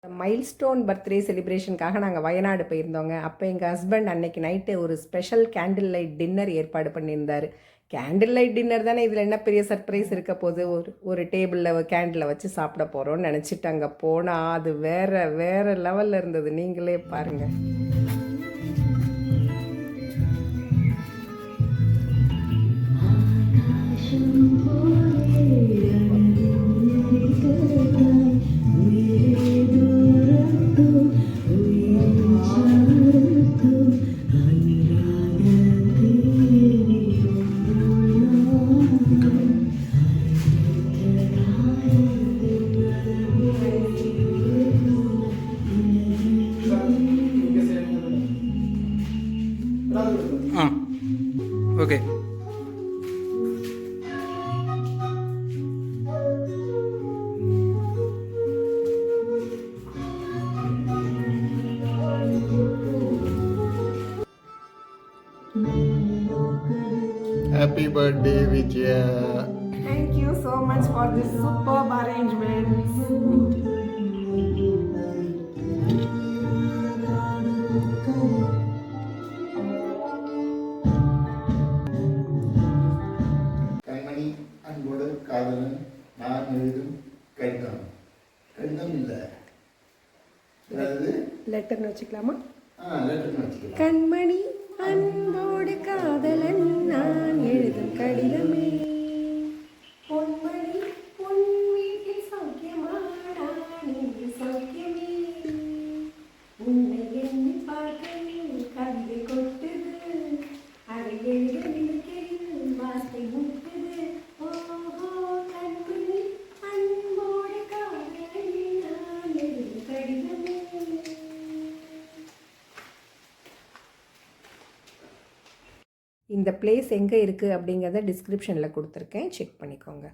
Milestone birthday செலிப்ரேஷனுக்காக நாங்கள் வயநாடு போயிருந்தோங்க. அப்போ எங்கள் ஹஸ்பண்ட் அன்னைக்கு நைட்டு ஒரு ஸ்பெஷல் கேண்டில் லைட் டின்னர் ஏற்பாடு பண்ணியிருந்தார். கேண்டில் லைட் டின்னர் தானே, இதில் என்ன பெரிய சர்ப்ரைஸ் இருக்க போது, ஒரு டேபிளில் கேண்டிலை வச்சு சாப்பிட போகிறோன்னு நினச்சிட்டு அங்கே போனால் அது வேறு லெவலில் இருந்தது. நீங்களே பாருங்கள். Okay. Happy birthday, Vijaya. Thank you so much for this superb arrangements. கண்மணி அன்போடு காதலன் நான் எழுதும் கடிதம். கடிதம் இல்லை, அதாவது லெட்டர்னு வச்சுக்கலாமா? லெட்டர்னு வச்சுக்கலாம். கண்மணி அன்போடு காதலன் நான் எழுதும் கடிதமே, பொன்மணி பொன் வீட்டில் சௌக்கியமாடா நீ சௌக்கியமே, உன்னை எண்ணி பார்க்கையில் கவிதை கொட்டுது, அதை எழுத நினைக்கையில் வார்த்தை முட்டுது. ஓஹோ கண்மணி அன்போடு காதலன் நான் எழுதும் கடிதமே. இந்த பிளேஸ் எங்கே இருக்குது அப்படிங்கிறத டிஸ்கிரிப்ஷனில் கொடுத்துருக்கேன், செக் பண்ணிக்கோங்க.